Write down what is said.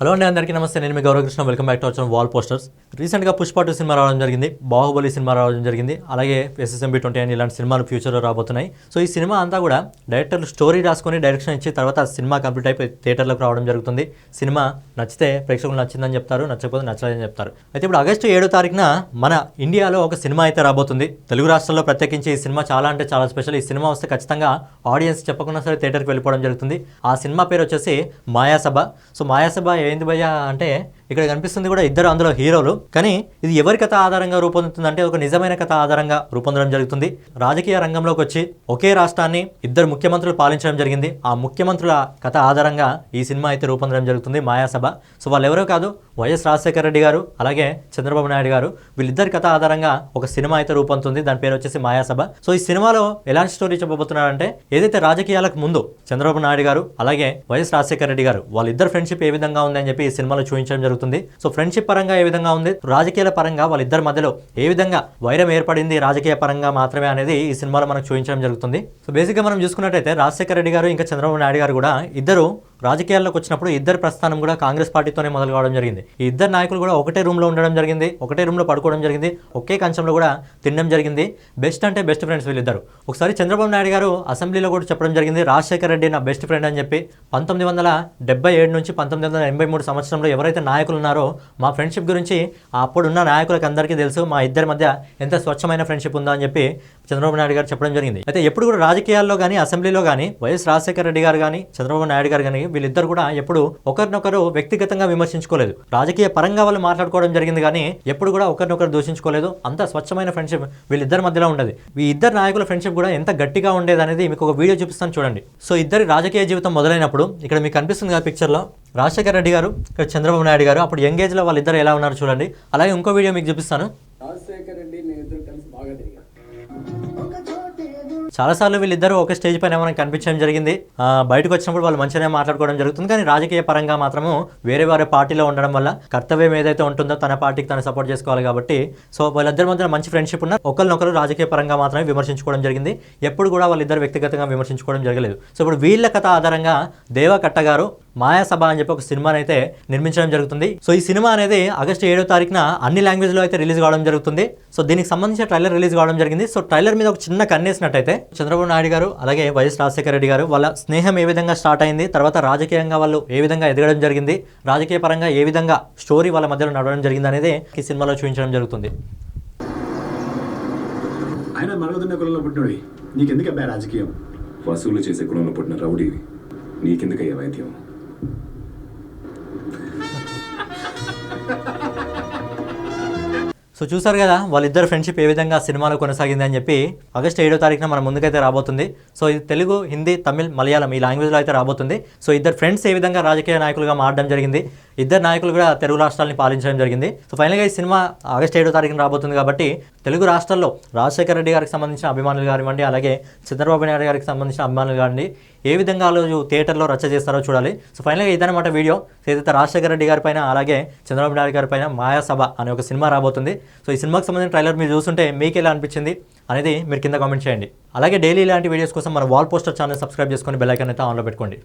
Hello అండి, అందరికీ నమస్తే. నేను మీ Gauravkrishna. Welcome back to our channel wall posters. రీసెంట్గా పుష్ప 2 సినిమా రావడం జరిగింది, బాహుబలి సినిమా రావడం జరిగింది, అలాగే SSMB 29 ఇలాంటి సినిమాలు ఫ్యూచర్లో రాబోతున్నాయి. సో ఈ సినిమా అంతా కూడా డైరెక్టర్లు స్టోరీ రాసుకొని డైరెక్షన్ ఇచ్చి తర్వాత సినిమా కంప్లీట్ అయిపోయి థియేటర్లకు రావడం జరుగుతుంది. సినిమా నచ్చితే ప్రేక్షకులు నచ్చిందని చెప్తారు, నచ్చకపోతే నచ్చలేదని చెప్తారు. అయితే ఇప్పుడు ఆగస్టు 7వ తారీఖున మన ఇండియాలో ఒక సినిమా అయితే రాబోతుంది. తెలుగు రాష్ట్రాల్లో ప్రత్యేకించి ఈ సినిమా చాలా అంటే చాలా స్పెషల్. ఈ సినిమా వస్తే ఖచ్చితంగా ఆడియన్స్ చెప్పకుండా సరే థియేటర్కి వెళ్ళిపోవడం జరుగుతుంది. ఆ సినిమా పేరు వచ్చేసి మాయాసభ. సో మాయాసభ ఏంది భయ్యా అంటే ఇక్కడ కనిపిస్తుంది కూడా ఇద్దరు అందులో హీరోలు. కానీ ఇది ఎవరి కథ ఆధారంగా రూపొందుతుంది అంటే ఒక నిజమైన కథ ఆధారంగా రూపొందడం జరుగుతుంది. రాజకీయ రంగంలోకి వచ్చి ఒకే రాష్ట్రాన్ని ఇద్దరు ముఖ్యమంత్రులు పాలించడం జరిగింది. ఆ ముఖ్యమంత్రుల కథ ఆధారంగా ఈ సినిమా అయితే రూపొందడం జరుగుతుంది, మాయాసభ. సో వాళ్ళు ఎవరో కాదు, వైఎస్ రాజశేఖర రెడ్డి గారు అలాగే చంద్రబాబు నాయుడు గారు. వీళ్ళిద్దరి కథ ఆధారంగా ఒక సినిమా అయితే రూపొందుతుంది. దాని పేరు వచ్చేసి మాయాసభ. సో ఈ సినిమాలో ఎలాంటి స్టోరీ చెప్పబోతున్నారంటే ఏదైతే రాజకీయాలకు ముందు చంద్రబాబు నాయుడు గారు అలాగే వైఎస్ రాజశేఖర రెడ్డి గారు వాళ్ళిద్దరు ఫ్రెండ్షిప్ ఏ విధంగా ఉందని చెప్పి ఈ సినిమాలో చూపించడం జరుగుతుంది. సో ఫ్రెండ్షిప్ పరంగా ఏ విధంగా ఉంది, రాజకీయాల పరంగా వాళ్ళిద్దరి మధ్యలో ఏ విధంగా వైరం ఏర్పడింది రాజకీయ పరంగా మాత్రమే అనేది ఈ సినిమాలో మనకు చూపించడం జరుగుతుంది. సో బేసిక్గా మనం చూసుకున్నట్టయితే రాజశేఖర రెడ్డి గారు ఇంకా చంద్రబాబు నాయుడు గారు కూడా ఇద్దరు రాజకీయాల్లోకి వచ్చినప్పుడు ఇద్దరు ప్రస్థానం కూడా కాంగ్రెస్ పార్టీతోనే మొదలు కావడం జరిగింది. ఈ ఇద్దరు నాయకులు కూడా ఒకటే రూమ్లో ఉండడం జరిగింది, ఒకటే రూమ్లో పడుకోవడం జరిగింది, ఒకే కంచంలో కూడా తినడం జరిగింది. బెస్ట్ అంటే బెస్ట్ ఫ్రెండ్స్ వీళ్ళిద్దరు. ఒకసారి చంద్రబాబు నాయుడు గారు అసెంబ్లీలో కూడా చెప్పడం జరిగింది, రాజశేఖర రెడ్డి నా బెస్ట్ ఫ్రెండ్ అని చెప్పి. 1977 నుంచి 1983 సంవత్సరంలో ఎవరైతే నాయకులు ఉన్నారో మా ఫ్రెండ్షిప్ గురించి అప్పుడున్న నాయకులకు అందరికీ తెలుసు, మా ఇద్దరి మధ్య ఎంత స్వచ్ఛమైన ఫ్రెండ్షిప్ ఉందో అని చెప్పి చంద్రబాబు నాయుడు గారు చెప్పడం జరిగింది. అయితే ఎప్పుడు కూడా రాజకీయాల్లో కానీ అసెంబ్లీలో కానీ వైఎస్ రాజశేఖర రెడ్డి గారు కానీ చంద్రబాబు నాయుడు గారు కానీ వీళ్ళిద్దరు కూడా ఎప్పుడు ఒకరినొకరు వ్యక్తిగతంగా విమర్శించుకోలేదు. రాజకీయ పరంగా వాళ్ళు మాట్లాడుకోవడం జరిగింది కానీ ఎప్పుడు కూడా ఒకరినొకరు దూషించుకోలేదు. అంత స్వచ్ఛమైన ఫ్రెండ్షిప్ వీళ్ళిద్దరి మధ్యలో ఉండేది. ఈ ఇద్దరు నాయకుల ఫ్రెండ్షిప్ కూడా ఎంత గట్టిగా ఉండేది అనేది మీకు ఒక వీడియో చూపిస్తాను చూడండి. సో ఇద్దరి రాజకీయ జీవితం మొదలైనప్పుడు ఇక్కడ మీకు కనిపిస్తుంది కదా పిక్చర్లో రాజశేఖర రెడ్డి గారు, ఇక్కడ చంద్రబాబు నాయుడు గారు. అప్పుడు యంగ్ ఏజ్లో వాళ్ళిద్దరు ఎలా ఉన్నారు చూడండి. అలాగే ఇంకో వీడియో మీకు చూపిస్తాను. రాజశేఖర రెడ్డి నేను ఇద్దరు కలిసి బాగా తిరిగాను. చాలాసార్లు వీళ్ళిద్దరూ ఒక స్టేజ్ పైన మనకు కనిపించడం జరిగింది. బయటకు వచ్చినప్పుడు వాళ్ళు మంచిగానే మాట్లాడుకోవడం జరుగుతుంది. కానీ రాజకీయ పరంగా మాత్రము వేరే వేరే పార్టీలో ఉండడం వల్ల కర్తవ్యం ఏదైతే ఉంటుందో తన పార్టీకి తను సపోర్ట్ చేసుకోవాలి కాబట్టి సో వాళ్ళిద్దరి మధ్య మంచి ఫ్రెండ్షిప్ ఉన్నారు. ఒకరినొకరు రాజకీయ పరంగా మాత్రమే విమర్శించుకోవడం జరిగింది. ఎప్పుడు కూడా వాళ్ళిద్దరు వ్యక్తిగతంగా విమర్శించుకోవడం జరగలేదు. సో ఇప్పుడు వీళ్ళ కథ ఆధారంగా దేవకట్ట గారు మాయాసభ అని చెప్పి ఒక సినిమాని అయితే నిర్మించడం జరుగుతుంది. సో ఈ సినిమా అనేది ఆగస్టు 7వ తారీఖున అన్ని లాంగ్వేజ్లో అయితే రిలీజ్ కావడం జరుగుతుంది. సో దీనికి సంబంధించిన ట్రైలర్ రిలీజ్ కావడం జరిగింది. సో ట్రైలర్ మీద ఒక చిన్న కన్నేసినట్టయితే చంద్రబాబు నాయుడు గారు అలాగే వైఎస్ రాజశేఖర రెడ్డి గారు వాళ్ళ స్నేహం ఏ విధంగా స్టార్ట్ అయింది, తర్వాత రాజకీయంగా వాళ్ళు ఏ విధంగా ఎదగడం జరిగింది, రాజకీయ పరంగా ఏ విధంగా స్టోరీ వాళ్ళ మధ్యలో నడవడం జరిగింది అనేది ఈ సినిమాలో చూపించడం జరుగుతుంది. ఆయన మరగదున్న కులంలో పుట్టినోడి నీకెందుకు అబ్బాయి రాజకీయం? వసూలు చేసే కులంలో పుట్టిన రౌడీవి నీకెందుకయ్యా వైద్యం? సో చూసారు కదా వాళ్ళిద్దరు ఫ్రెండ్షిప్ ఏ విధంగా సినిమాలో కొనసాగింది అని చెప్పి. ఆగస్టు 7వ తారీఖున మన ముందుకైతే రాబోతుంది. సో ఇది తెలుగు, హిందీ, తమిళ్, మలయాళం ఈ లాంగ్వేజ్లో అయితే రాబోతుంది. సో ఇద్దరు ఫ్రెండ్స్ ఏ విధంగా రాజకీయ నాయకులుగా మారడం జరిగింది, ఇద్దరు నాయకులు కూడా తెలుగు రాష్ట్రాలని పాలించడం జరిగింది. సో ఫైనల్గా ఈ సినిమా ఆగస్టు 7వ తారీఖున రాబోతుంది కాబట్టి తెలుగు రాష్ట్రాల్లో రాజశేఖర రెడ్డి గారికి సంబంధించిన అభిమానులు కానివ్వండి, అలాగే చంద్రబాబు నాయుడు గారికి సంబంధించిన అభిమానులు కానివ్వండి, ఏ విధంగా రోజు థియేటర్లో రచ్చ చేస్తారో చూడాలి. సో ఫైనల్గా ఇదన్నమాట వీడియో. ఏదైతే రాజశేఖర రెడ్డి గారి పైన అలాగే చంద్రబాబు నాయుడు గారి పైన మాయాసభ అనే ఒక సినిమా రాబోతుంది. సో ఈ సినిమాకి సంబంధించిన ట్రైలర్ మీరు చూస్తుంటే మీకు ఎలా అనిపించింది అనేది మీరు కింద కామెంట్ చేయండి. అలాగే డైలీ ఇలాంటి వీడియోస్ కోసం మన వాల్ పోస్టర్ ఛానల్ సబ్స్క్రైబ్ చేసుకొని బెల్ ఐకాన్ అయితే ఆన్లో పెట్టుకోండి.